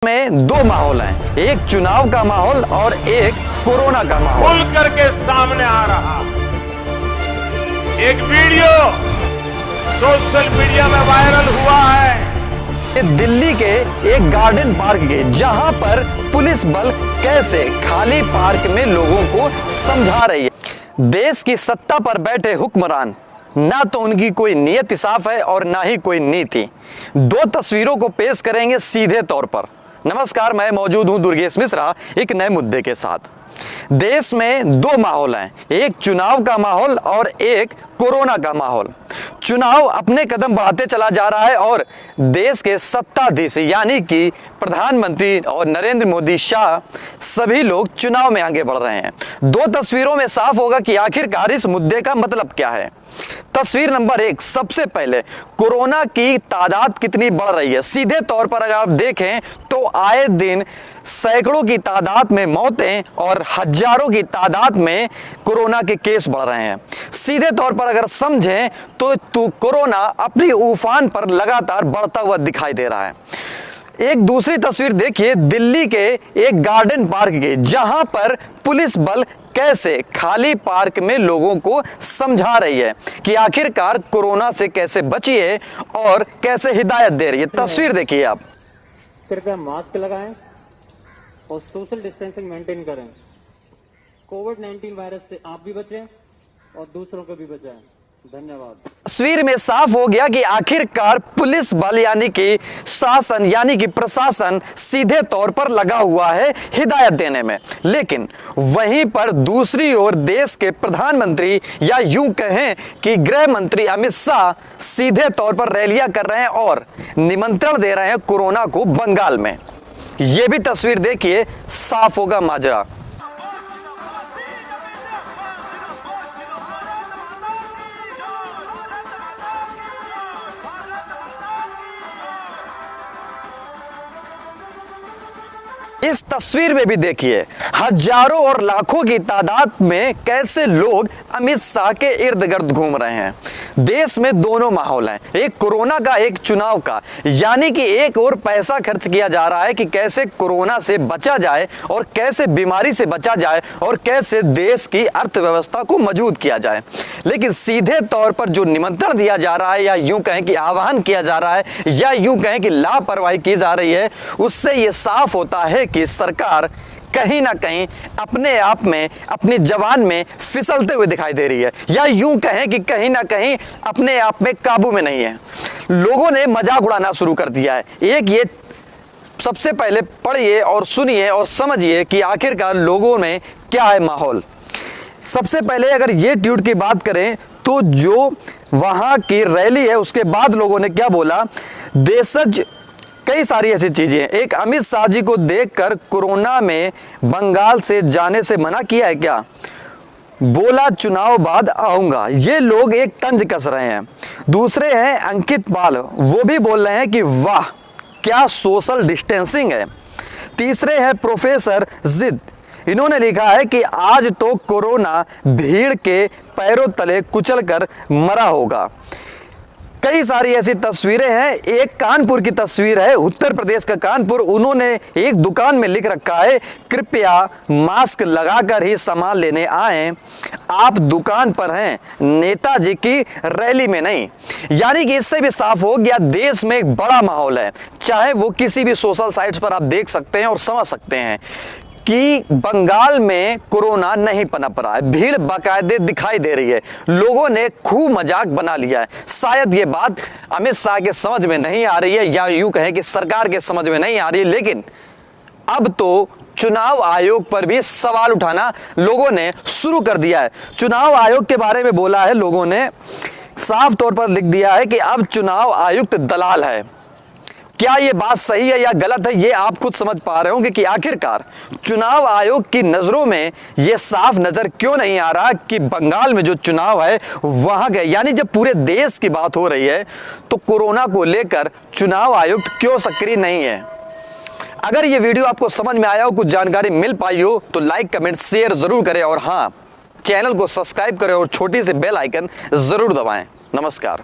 में दो माहौल हैं, एक चुनाव का माहौल और एक कोरोना का माहौल खुल करके सामने आ रहा। एक वीडियो सोशल मीडिया में वायरल हुआ है। ये दिल्ली के एक गार्डन पार्क के, जहां पर पुलिस बल कैसे खाली पार्क में लोगों को समझा रही है। देश की सत्ता पर बैठे हुक्मरान, ना तो उनकी कोई नियत साफ है और ना ही कोई नीति। दो तस्वीरों को पेश करेंगे सीधे तौर पर। नमस्कार, मैं मौजूद हूं दुर्गेश मिश्रा एक नए मुद्दे के साथ। देश में दो माहौल हैं, एक चुनाव का माहौल और एक कोरोना का माहौल। चुनाव अपने कदम बढ़ाते चला जा रहा है और देश के सत्ताधीश यानी कि प्रधानमंत्री और नरेंद्र मोदी शाह सभी लोग चुनाव में आगे बढ़ रहे हैं। दो तस्वीरों में साफ होगा कि आखिरकार इस मुद्दे का मतलब क्या है। तस्वीर नंबर एक, सबसे पहले कोरोना की तादाद कितनी बढ़ रही है। सीधे तौर पर अगर आप देखें तो आए दिन सैकड़ों की तादाद में मौतें और हजारों की तादाद में कोरोना के केस बढ़ रहे हैं। सीधे तौर पर अगर समझें तो कोरोना अपनी उफान पर लगातार बढ़ता हुआ दिखाई दे रहा है। एक दूसरी तस्वीर देखिए दिल्ली के एक गार्डन पार्क की, जहां पर पुलिस बल कैसे खाली पार्क में लोगों को समझा रही है कि आखिरकार कोरोना से कैसे बचिए और कैसे हिदायत दे रही है। तस्वीर देखिए आप। कृपया मास्क लगाएं और सोशल डिस्टेंसिंग मेंटेन करें। कोविड-19 वायरस से आप भी बचें और दूसरों को भी बचाएं। धन्यवाद। तस्वीर में साफ हो गया कि आखिरकार पुलिस बल यानी कि शासन यानी कि प्रशासन सीधे तौर पर लगा हुआ है हिदायत देने में। लेकिन वहीं पर दूसरी ओर देश के प्रधानमंत्री या यूं कहें कि गृह मंत्री अमित शाह सीधे तौर पर रैलियां कर रहे हैं और निमंत्रण दे रहे हैं कोरोना को बंगाल में। यह भी तस्वीर देखिए, साफ होगा माजरा। इस तस्वीर में भी देखिए हजारों और लाखों की तादाद में कैसे लोग अमित शाह के इर्द गिर्द घूम रहे हैं। देश में दोनों माहौल हैं, एक कोरोना का एक चुनाव का। यानी कि एक और पैसा खर्च किया जा रहा है कि कैसे कोरोना से बचा जाए और कैसे बीमारी से बचा जाए और कैसे देश की अर्थव्यवस्था को मजबूत किया जाए। लेकिन सीधे तौर पर जो निमंत्रण दिया जा रहा है या यूं कहें कि आह्वान किया जा रहा है या यूं कहें कि लापरवाही की जा रही है, उससे यह साफ होता है कि सरकार कहीं ना कहीं अपने आप में अपनी जबान में फिसलते हुए दिखाई दे रही है या यूं कहें कि कहीं ना कहीं अपने आप में काबू में नहीं है। लोगों ने मजाक उड़ाना शुरू कर दिया है। एक ये सबसे पहले पढ़िए और सुनिए और समझिए कि आखिरकार लोगों में क्या है माहौल। सबसे पहले अगर ये ट्वीट की बात करें तो जो वहां की रैली है उसके बाद लोगों ने क्या बोला, देशज कई सारी ऐसी चीजें। एक, अमित शाह जी को देखकर कोरोना में बंगाल से जाने से मना किया है क्या, बोला चुनाव बाद आऊंगा। ये लोग एक तंज कस रहे हैं। दूसरे हैं अंकित पाल, वो भी बोल रहे हैं कि वाह क्या सोशल डिस्टेंसिंग है। तीसरे हैं प्रोफेसर जिद, इन्होंने लिखा है कि आज तो कोरोना भीड़ के पैरों तले कुचलकर मरा होगा। कई सारी ऐसी तस्वीरें हैं। एक कानपुर की तस्वीर है, उत्तर प्रदेश का कानपुर। उन्होंने एक दुकान में लिख रखा है, कृपया मास्क लगाकर ही सामान लेने आएं, आप दुकान पर हैं, नेताजी की रैली में नहीं। यानी कि इससे भी साफ हो गया देश में एक बड़ा माहौल है। चाहे वो किसी भी सोशल साइट्स पर आप देख सकते हैं और समझ सकते हैं कि बंगाल में कोरोना नहीं पनप रहा है, भीड़ बाकायदे दिखाई दे रही है। लोगों ने खूब मजाक बना लिया है। शायद ये बात अमित शाह के समझ में नहीं आ रही है या यूं कहें कि सरकार के समझ में नहीं आ रही है, लेकिन अब तो चुनाव आयोग पर भी सवाल उठाना लोगों ने शुरू कर दिया है। चुनाव आयोग के बारे में बोला है लोगों ने, साफ तौर पर लिख दिया है कि अब चुनाव आयुक्त दलाल है। क्या ये बात सही है या गलत है, ये आप खुद समझ पा रहे होंगे कि आखिरकार चुनाव आयोग की नजरों में ये साफ नजर क्यों नहीं आ रहा कि बंगाल में जो चुनाव है वहां गए। यानी जब पूरे देश की बात हो रही है तो कोरोना को लेकर चुनाव आयुक्त क्यों सक्रिय नहीं है। अगर ये वीडियो आपको समझ में आया हो, कुछ जानकारी मिल पाई हो, तो लाइक कमेंट शेयर जरूर करें और हाँ, चैनल को सब्सक्राइब करें और छोटी सी बेल आइकन जरूर दबाएं। नमस्कार।